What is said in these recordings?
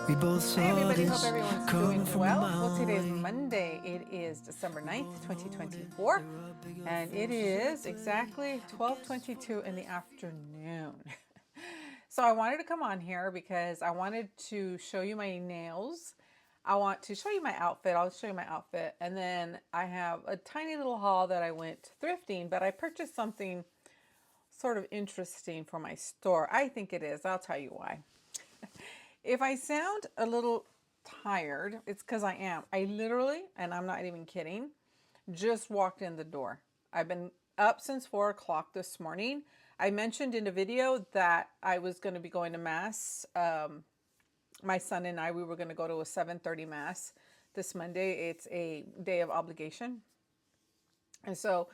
We both saw Hey everybody, hope this everyone's coming doing from a well. mile Well, today is away. Monday. It is December 9th, 2024, and it is exactly 12:22 in the afternoon. So I wanted to come on here because I wanted to show you my nails. I want to show you my outfit. I'll show you my outfit, and then I have a tiny little haul that I went thrifting, but I purchased something sort of interesting for my store. I think it is. I'll tell you why. If I sound a little tired, it's because I am. I literally, and I'm not even kidding, just walked in the door. I've been up since 4 o'clock this morning. I mentioned in a video that I was going to be going to Mass. My son and I, we were going to go to a 7:30 Mass this Monday. It's a day of obligation. And so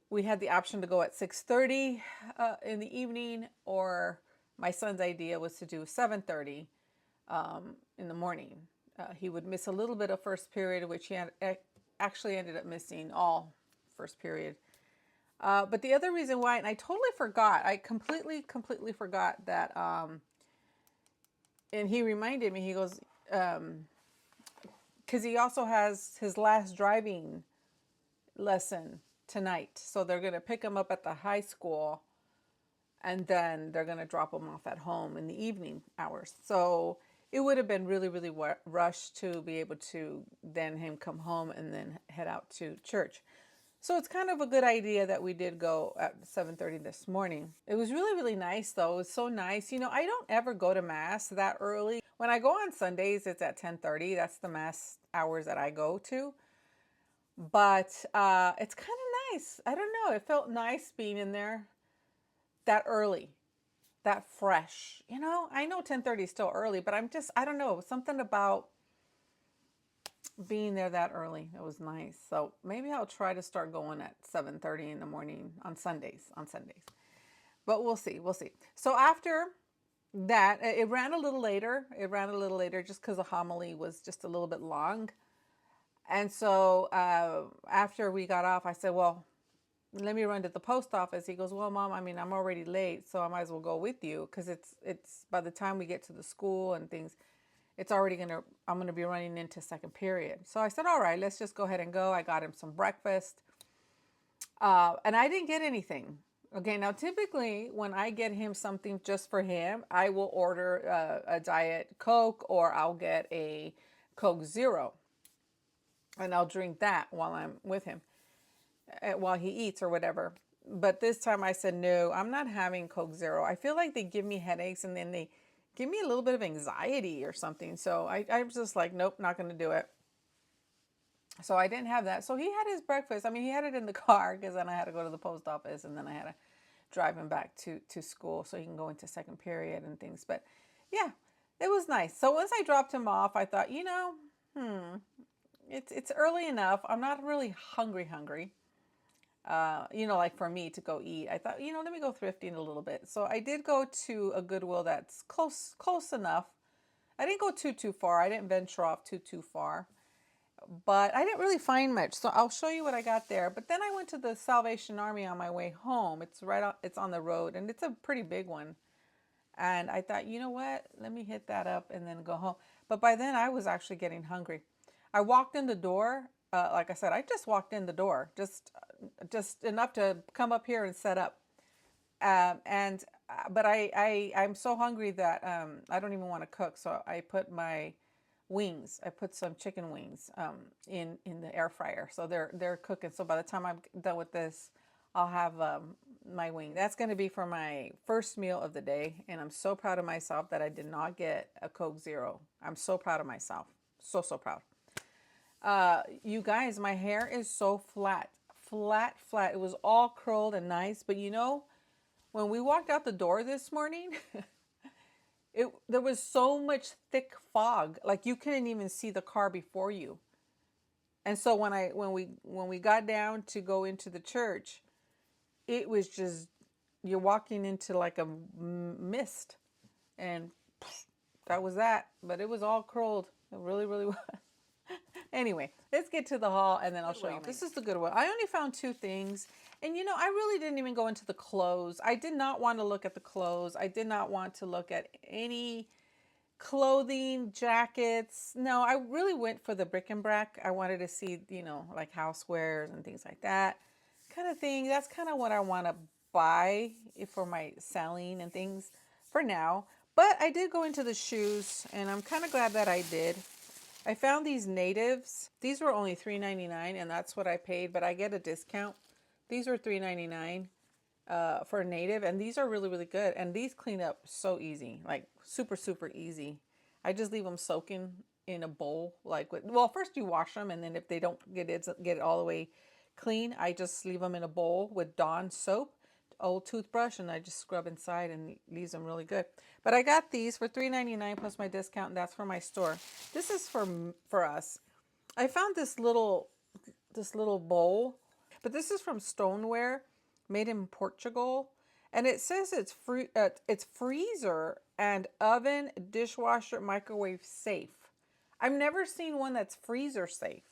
we had the option to go at 6:30 in the evening, or my son's idea was to do 7:30 in the morning. He would miss a little bit of first period, which he actually ended up missing all first period. But the other reason why, and I totally forgot, I completely forgot that, and he reminded me, he goes, because he also has his last driving lesson tonight. So they're going to pick him up at the high school, and then they're going to drop him off at home in the evening hours. So it would have been really rushed to be able to then him come home and then head out to church. So it's kind of a good idea that we did go at 7:30 this morning. It was really nice though. It was so nice. You know, I don't ever go to Mass that early. When I go on Sundays, it's at 10:30. That's the Mass hours that I go to. But it's kind of nice. I don't know. It felt nice being in there that early, that fresh. You know, I know 10:30 is still early, but I don't know, something about being there that early. It was nice. So maybe I'll try to start going at 7:30 in the morning on Sundays. But we'll see. So after that, it ran a little later. Just because the homily was just a little bit long. And so after we got off, I said, well, let me run to the post office. He goes, well, Mom, I mean, I'm already late, so I might as well go with you, because it's by the time we get to the school and things, I'm gonna be running into second period. So I said, all right, let's just go ahead and go. I got him some breakfast, and I didn't get anything. Okay, now typically when I get him something just for him, I will order a Diet Coke, or I'll get a Coke Zero, and I'll drink that while I'm with him, while he eats or whatever. But this time I said, no, I'm not having Coke Zero. I feel like they give me headaches, and then they give me a little bit of anxiety or something. So I was just like, nope, not going to do it. So I didn't have that. So he had his breakfast. I mean, he had it in the car, because then I had to go to the post office, and then I had to drive him back to school so he can go into second period and things. But yeah, it was nice. So once I dropped him off, I thought, it's early enough. I'm not really hungry. Like for me to go eat. I thought, let me go thrifting a little bit. So I did go to a Goodwill that's close enough. I didn't go too far. I didn't venture off too far, but I didn't really find much. So I'll show you what I got there. But then I went to the Salvation Army on my way home. It's on the road, and it's a pretty big one. And I thought, you know what? Let me hit that up and then go home. But by then I was actually getting hungry. I walked in the door. Like I said, I just walked in the door, just enough to come up here and set up. But I'm so hungry that I don't even want to cook. So I put my wings. I put some chicken wings in the air fryer. So they're cooking. So by the time I'm done with this, I'll have my wing. That's going to be for my first meal of the day, and I'm so proud of myself that I did not get a Coke Zero. I'm so proud of myself. So proud. You guys, my hair is so flat. It was all curled and nice, but when we walked out the door this morning, there was so much thick fog, like you couldn't even see the car before you. And so when we got down to go into the church, it was just, you're walking into like a mist, and that was that. But it was all curled. It really was. Anyway, let's get to the haul, and then I'll show you. This is the Goodwill. I only found 2 things. And I really didn't even go into the clothes. I did not want to look at the clothes. I did not want to look at any clothing, jackets. No, I really went for the bric-a-brac. I wanted to see, you know, like housewares and things like that kind of thing. That's kind of what I want to buy for my selling and things for now. But I did go into the shoes, and I'm kind of glad that I did. I found these natives. These were only $3.99, and that's what I paid, but I get a discount. These were $3.99 for a native, and these are really, really good. And these clean up so easy, like super, super easy. I just leave them soaking in a bowl. Like, well, first you wash them, and then if they don't get it all the way clean, I just leave them in a bowl with Dawn soap, old toothbrush, and I just scrub inside, and it leaves them really good. But I got these for $3.99 plus my discount, and that's for my store. This is for us. I found this little bowl, but this is from Stoneware, made in Portugal, and it says it's free. It's freezer and oven, dishwasher, microwave safe. I've never seen one that's freezer safe.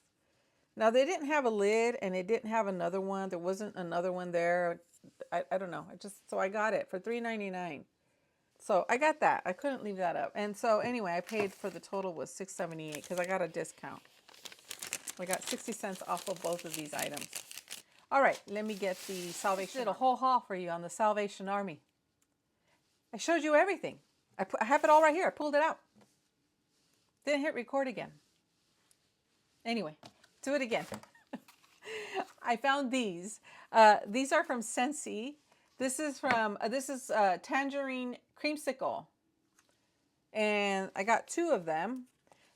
Now, they didn't have a lid, and it didn't have another one. There wasn't another one there. I don't know. So I got it for $3.99. So I got that. I couldn't leave that up. And so anyway, I paid for the total was $6.78 because I got a discount. I got 60 cents off of both of these items. All right, let me get the Salvation. I did a whole haul for you on the Salvation Army. I showed you everything. I have it all right here. I pulled it out. Didn't hit record again. Anyway, do it again. I found these. These are from Scentsy. This is tangerine creamsicle, and I got 2 of them.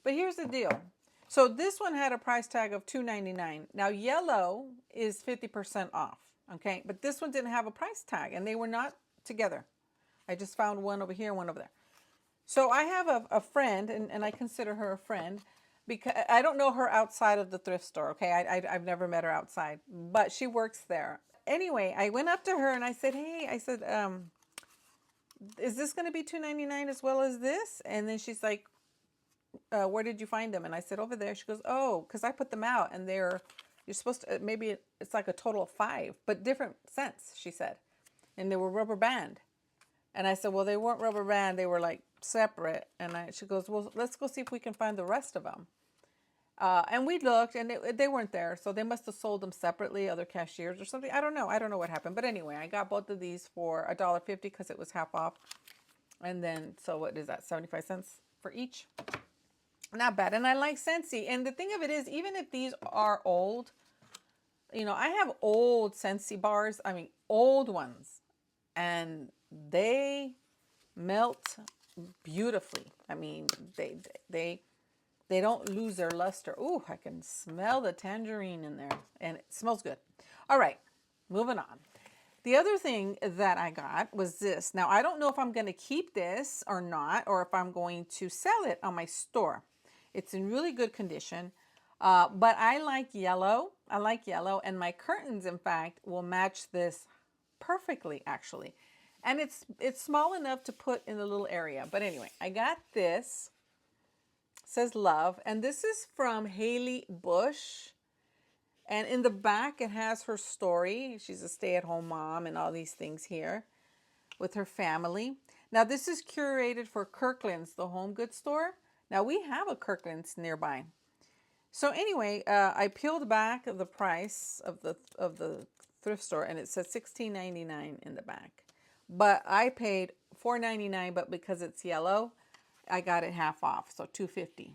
But here's the deal. So this one had a price tag of $2.99. Now yellow is 50% off. Okay, but this one didn't have a price tag, and they were not together. I just found one over here, one over there. So I have a friend, and I consider her a friend, because I don't know her outside of the thrift store, okay? I've never met her outside, but she works there. Anyway, I went up to her and I said, hey, is this going to be $2.99 as well as this? And then she's like, where did you find them? And I said, over there. She goes, oh, because I put them out, and you're supposed to, maybe it's like a total of 5, but different scents, she said. And they were rubber band. And I said, well, they weren't rubber band. They were like separate. And she goes, well, let's go see if we can find the rest of them. And we looked, and they weren't there. So they must have sold them separately, other cashiers or something. I don't know. I don't know what happened. But anyway, I got both of these for $1.50 because it was half off. And then, so what is that, 75 cents for each? Not bad. And I like Scentsy. And the thing of it is, even if these are old, you know, I have old Scentsy bars. I mean, old ones. And they melt beautifully. I mean, they don't lose their luster. Ooh, I can smell the tangerine in there, and it smells good. All right, moving on. The other thing that I got was this. Now, I don't know if I'm going to keep this or not, or if I'm going to sell it on my store. It's in really good condition, but I like yellow. I like yellow, and my curtains, in fact, will match this perfectly, actually. And it's small enough to put in the little area. But anyway, I got this. It says love. And this is from Haley Bush. And in the back, it has her story. She's a stay-at-home mom and all these things here with her family. Now, this is curated for Kirkland's, the home goods store. Now, we have a Kirkland's nearby. So anyway, I peeled back the price of the thrift store, and it says $16.99 in the back. But I paid $4.99, but because it's yellow, I got it half off, so $2.50.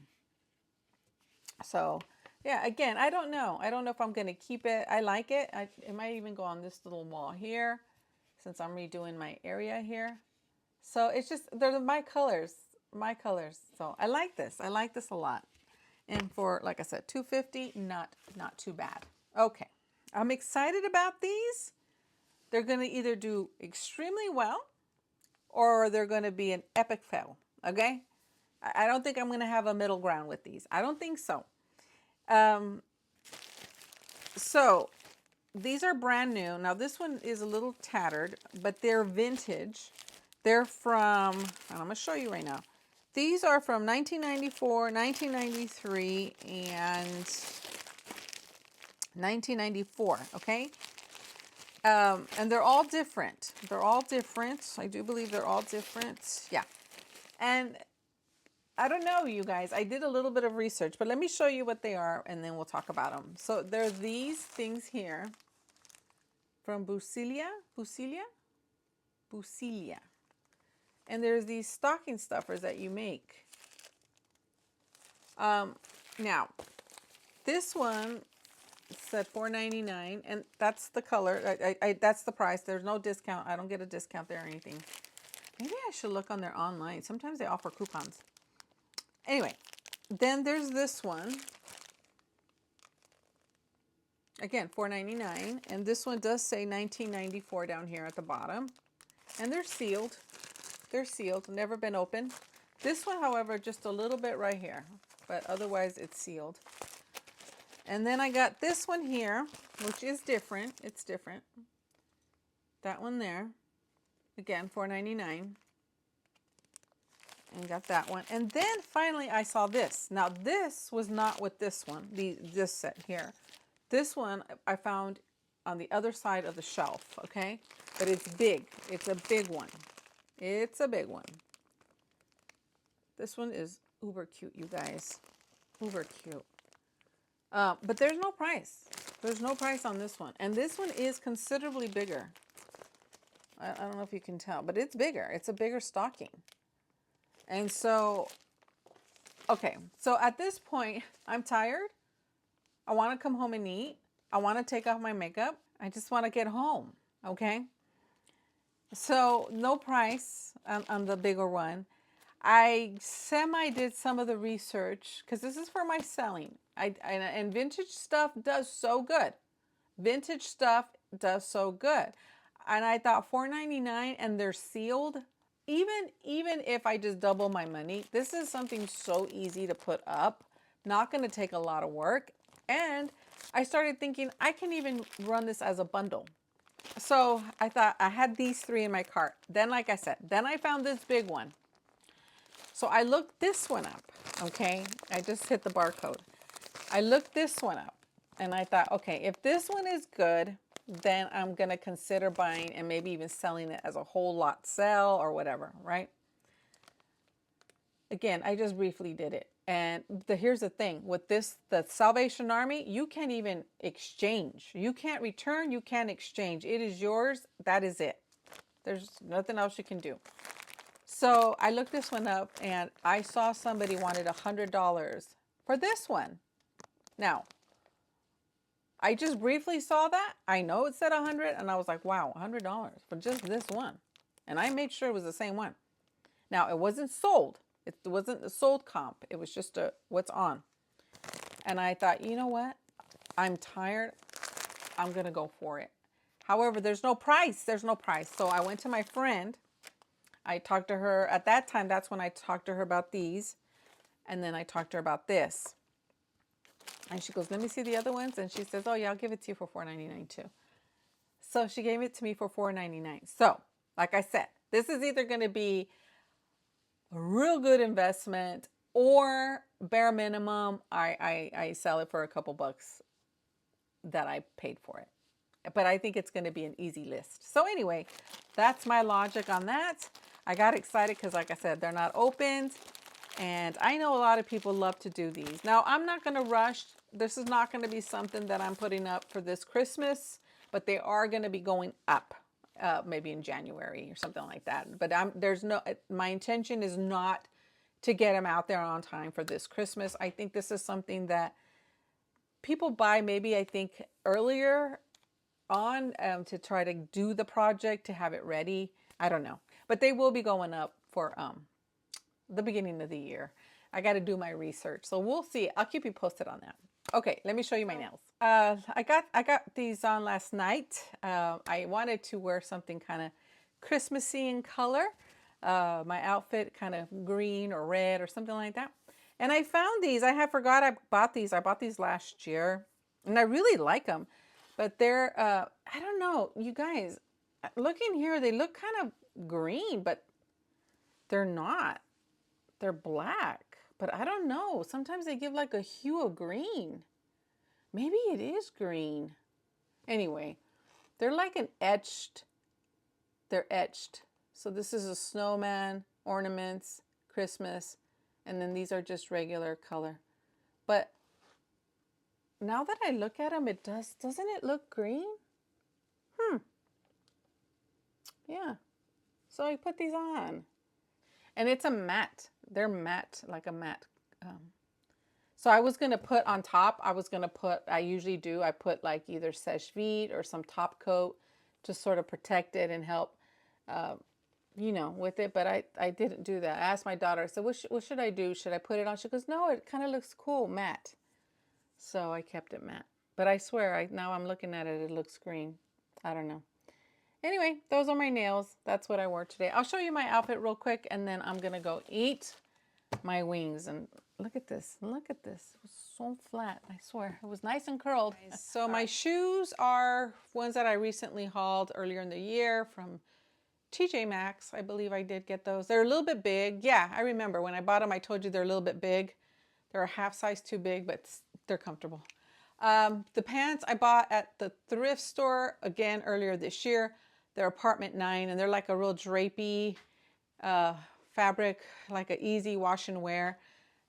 So, yeah, again, I don't know. I don't know if I'm going to keep it. I like it. It might even go on this little wall here, since I'm redoing my area here. So it's just, they're my colors. So I like this. I like this a lot. And for, like I said, $2.50, not too bad. Okay, I'm excited about these. They're going to either do extremely well, or they're going to be an epic fail, okay? I don't think I'm going to have a middle ground with these. I don't think so. So these are brand new. Now, this one is a little tattered, but they're vintage. They're from, and I'm going to show you right now. These are from 1994, 1993, and 1994, okay? And they're all different. They're all different. I do believe they're all different. Yeah. And I don't know, you guys. I did a little bit of research, but let me show you what they are, and then we'll talk about them. So there's these things here from Busilia. And there's these stocking stuffers that you make. Now, this one said $4.99, and that's the color. That's the price. There's no discount. I don't get a discount there or anything. Maybe I should look on their online. Sometimes they offer coupons. Anyway, then there's this one. Again, $4.99, and this one does say $19.94 down here at the bottom. And they're sealed. They're sealed, never been opened. This one, however, just a little bit right here, but otherwise it's sealed. And then I got this one here, which is different. It's different. That one there. Again, $4.99. And got that one. And then finally I saw this. Now this was not with this one, this set here. This one I found on the other side of the shelf, okay? But it's big. It's a big one. It's a big one. This one is uber cute, you guys. Uber cute. But there's no price. There's no price on this one. And this one is considerably bigger. I don't know if you can tell, but it's bigger. It's a bigger stocking. And so, okay. So at this point, I'm tired. I want to come home and eat. I want to take off my makeup. I just want to get home. Okay. So no price on the bigger one. I did some of the research because this is for my selling. And vintage stuff does so good. Vintage stuff does so good. And I thought $4.99 and they're sealed. Even if I just double my money, this is something so easy to put up. Not going to take a lot of work. And I started thinking I can even run this as a bundle. So I thought I had these three in my cart. Then, like I said, then I found this big one. So I looked this one up, okay? I just hit the barcode. I looked this one up and I thought, okay, if this one is good, then I'm going to consider buying and maybe even selling it as a whole lot sell or whatever, right? Again, I just briefly did it. And here's the thing with this, the Salvation Army, you can't even exchange. You can't return. You can't exchange. It is yours. That is it. There's nothing else you can do. So I looked this one up and I saw somebody wanted $100 for this one. Now, I just briefly saw that. I know it said 100 and I was like, wow, $100 for just this one. And I made sure it was the same one. Now, it wasn't sold. It wasn't a sold comp. It was just what's on. And I thought, you know what? I'm tired. I'm going to go for it. However, there's no price. There's no price. So I went to my friend. I talked to her. At that time, that's when I talked to her about these. And then I talked to her about this. And she goes, let me see the other ones. And she says, oh, yeah, I'll give it to you for $4.99 too. So she gave it to me for $4.99. So, like I said, this is either going to be a real good investment or bare minimum, I sell it for a couple bucks that I paid for it. But I think it's going to be an easy list. So anyway, that's my logic on that. I got excited because, like I said, they're not opened. And I know a lot of people love to do these. Now, I'm not going to rush. This is not going to be something that I'm putting up for this Christmas, but they are going to be going up maybe in January or something like that. But my intention is not to get them out there on time for this Christmas. I think this is something that people buy maybe, I think, earlier on to try to do the project, to have it ready. I don't know. But they will be going up for the beginning of the year. I got to do my research. So we'll see. I'll keep you posted on that. Okay, let me show you my nails. I got these on last night. I wanted to wear something kind of Christmassy in color. My outfit kind of green or red or something like that. And I found these. I had forgot I bought these. I bought these last year. And I really like them. But they're, I don't know, you guys, looking here, they look kind of green, but they're not. They're black. But I don't know. Sometimes they give like a hue of green. Maybe it is green. Anyway, they're like an etched. They're etched. So this is a snowman, ornaments, Christmas, And then these are just regular color. But now that I look at them, doesn't it look green? Yeah. So I put these on. And it's a matte. They're matte, like a matte. So I was going to put on top, I usually do, I put like either Seche Vite or some top coat to sort of protect it and help, you know, with it. But I didn't do that. I asked my daughter, I said, what should I do? Should I put it on? She goes, no, it kind of looks cool, matte. So I kept it matte. But I swear, now I'm looking at it, it looks green. I don't know. Anyway, those are my nails. That's what I wore today. I'll show you my outfit real quick, and then I'm going to go eat my wings. And look at this. Look at this. It was so flat. I swear. It was nice and curled. So my shoes are ones that I recently hauled earlier in the year from TJ Maxx. I believe I did get those. They're a little bit big. Yeah, I remember when I bought them, I told you they're a little bit big. They're a half size too big, but they're comfortable. The pants I bought at the thrift store, again, earlier this year. They're apartment 9, and they're like a real drapey fabric, like an easy wash and wear.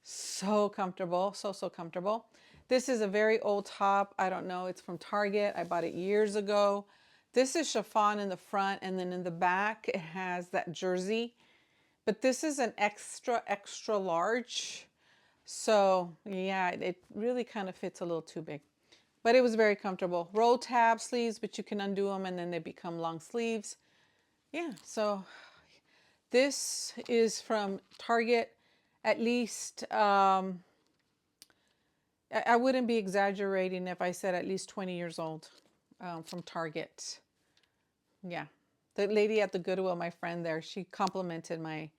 So comfortable, so comfortable. This is a very old top. I don't know, it's from Target. I bought it years ago. This is chiffon in the front, and then in the back it has that jersey. But this is an extra large. So yeah, it really kind of fits a little too big. But it was very comfortable. Roll tab sleeves, but you can undo them and then they become long sleeves. Yeah, so this is from Target. At least, I wouldn't be exaggerating if I said at least 20 years old, from Target. Yeah, the lady at the Goodwill, my friend there, she complimented my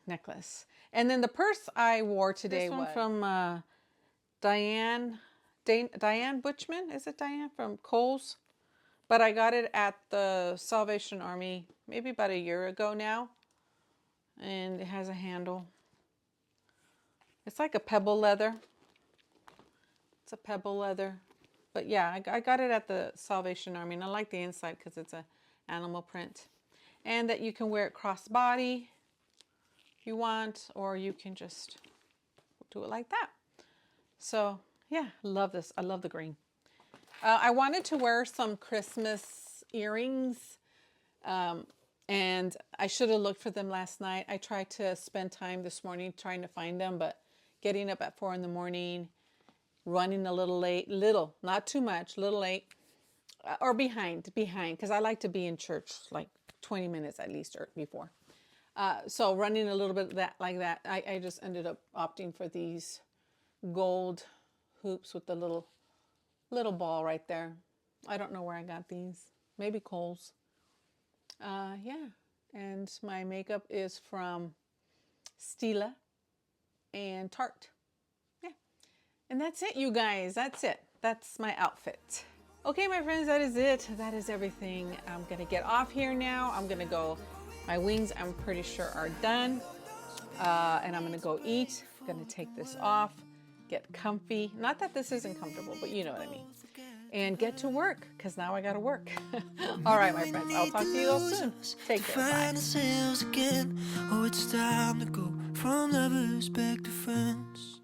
necklace. And then the purse I wore today was from Diane Butchman. Is it Diane? From Kohl's. But I got it at the Salvation Army maybe about a year ago now. And it has a handle. It's like a pebble leather. It's a pebble leather. But yeah, I got it at the Salvation Army. And I like the inside because it's an animal print. And that you can wear it crossbody if you want. Or you can just do it like that. So yeah, love this. I love the green. I wanted to wear some Christmas earrings. And I should have looked for them last night. I tried to spend time this morning trying to find them, but getting up at 4 in the morning, running a little late, not too much, little late, or behind, because I like to be in church like 20 minutes at least or before. So running a little bit like that, I just ended up opting for these gold hoops with the little ball right there. I don't know where I got these. Maybe Kohl's. Yeah, and my makeup is from Stila and Tarte. Yeah, and that's it, you guys. That's it. That's my outfit. Okay, my friends, that is it. That is everything. I'm gonna get off here now. I'm gonna go. My wings, I'm pretty sure, are done, and I'm gonna go eat. I'm gonna take this off, get comfy. Not that this isn't comfortable, but you know what I mean. And get to work, because now I gotta work. All right, my friends, I'll talk to you all soon. Take care, bye. Oh, it's time to go from lovers back to friends.